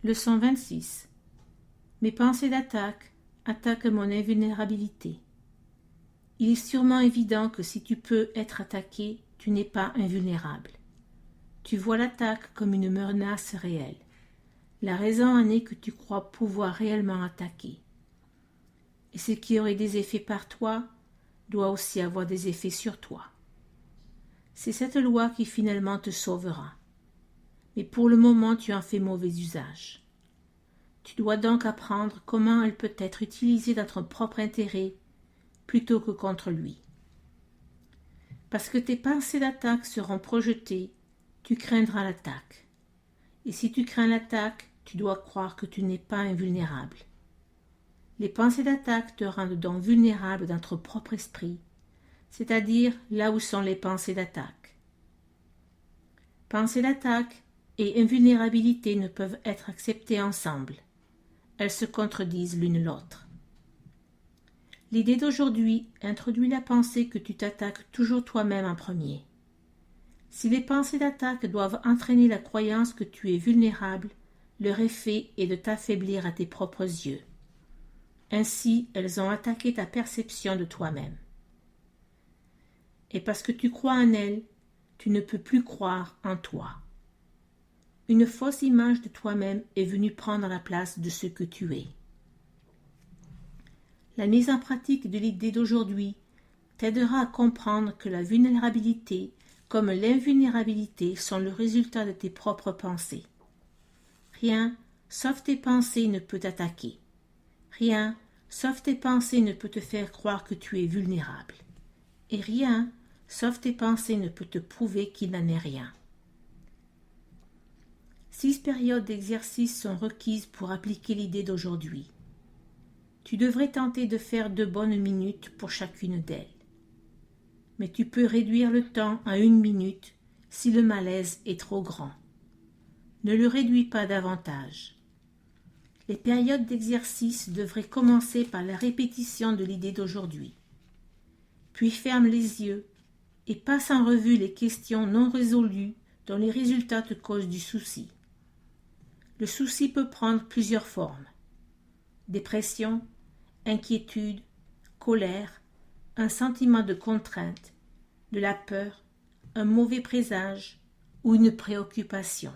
Leçon 26. Mes pensées d'attaque attaquent mon invulnérabilité. Il est sûrement évident que si tu peux être attaqué, tu n'es pas invulnérable. Tu vois l'attaque comme une menace réelle. La raison en est que tu crois pouvoir réellement attaquer. Et ce qui aurait des effets par toi doit aussi avoir des effets sur toi. C'est cette loi qui finalement te sauvera. Mais pour le moment, tu en fais mauvais usage. Tu dois donc apprendre comment elle peut être utilisée dans ton propre intérêt plutôt que contre lui. Parce que tes pensées d'attaque seront projetées, tu craindras l'attaque. Et si tu crains l'attaque, tu dois croire que tu n'es pas invulnérable. Les pensées d'attaque te rendent donc vulnérable dans ton propre esprit, c'est-à-dire là où sont les pensées d'attaque. Pensées d'attaque et invulnérabilité ne peuvent être acceptées ensemble. Elles se contredisent l'une l'autre. L'idée d'aujourd'hui introduit la pensée que tu t'attaques toujours toi-même en premier. Si les pensées d'attaque doivent entraîner la croyance que tu es vulnérable, leur effet est de t'affaiblir à tes propres yeux. Ainsi, elles ont attaqué ta perception de toi-même. Et parce que tu crois en elles, tu ne peux plus croire en toi. Une fausse image de toi-même est venue prendre la place de ce que tu es. La mise en pratique de l'idée d'aujourd'hui t'aidera à comprendre que la vulnérabilité comme l'invulnérabilité sont le résultat de tes propres pensées. Rien, sauf tes pensées, ne peut t'attaquer. Rien, sauf tes pensées, ne peut te faire croire que tu es vulnérable. Et rien, sauf tes pensées, ne peut te prouver qu'il n'en est rien. 6 périodes d'exercice sont requises pour appliquer l'idée d'aujourd'hui. Tu devrais tenter de faire 2 bonnes minutes pour chacune d'elles. Mais tu peux réduire le temps à 1 minute si le malaise est trop grand. Ne le réduis pas davantage. Les périodes d'exercice devraient commencer par la répétition de l'idée d'aujourd'hui. Puis ferme les yeux et passe en revue les questions non résolues dont les résultats te causent du souci. Le souci peut prendre plusieurs formes. Dépression, inquiétude, colère, un sentiment de contrainte, de la peur, un mauvais présage ou une préoccupation.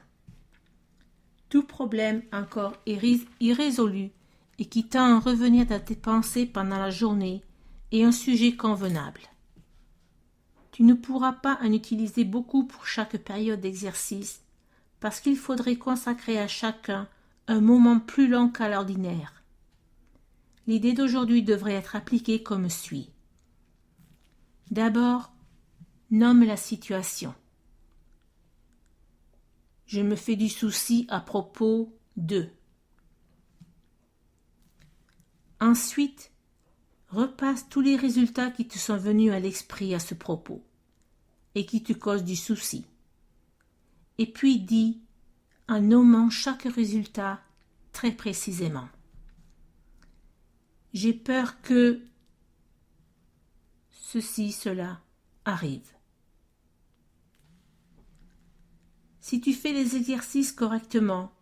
Tout problème encore irrésolu et qui tend à revenir dans tes pensées pendant la journée est un sujet convenable. Tu ne pourras pas en utiliser beaucoup pour chaque période d'exercice parce qu'il faudrait consacrer à chacun un moment plus long qu'à l'ordinaire. L'idée d'aujourd'hui devrait être appliquée comme suit. D'abord, nomme la situation. Je me fais du souci à propos de. Ensuite, repasse tous les résultats qui te sont venus à l'esprit à ce propos et qui te causent du souci. Et puis dis, en nommant chaque résultat très précisément. J'ai peur que ceci, cela arrive. Si tu fais les exercices correctement,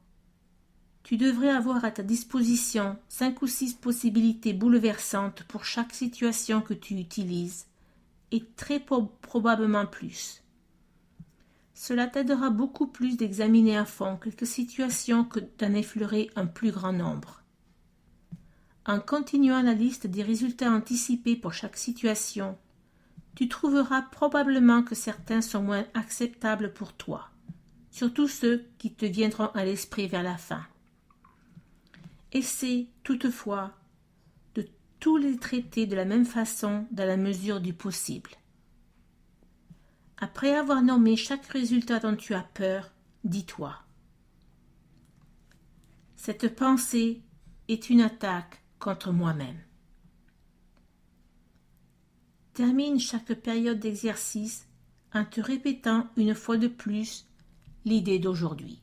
tu devrais avoir à ta disposition 5 ou 6 possibilités bouleversantes pour chaque situation que tu utilises, et très probablement plus. Cela t'aidera beaucoup plus d'examiner à fond quelques situations que d'en effleurer un plus grand nombre. En continuant la liste des résultats anticipés pour chaque situation, tu trouveras probablement que certains sont moins acceptables pour toi, surtout ceux qui te viendront à l'esprit vers la fin. Essaie, toutefois, de tous les traiter de la même façon dans la mesure du possible. Après avoir nommé chaque résultat dont tu as peur, dis-toi. Cette pensée est une attaque contre moi-même. Termine chaque période d'exercice en te répétant une fois de plus l'idée d'aujourd'hui.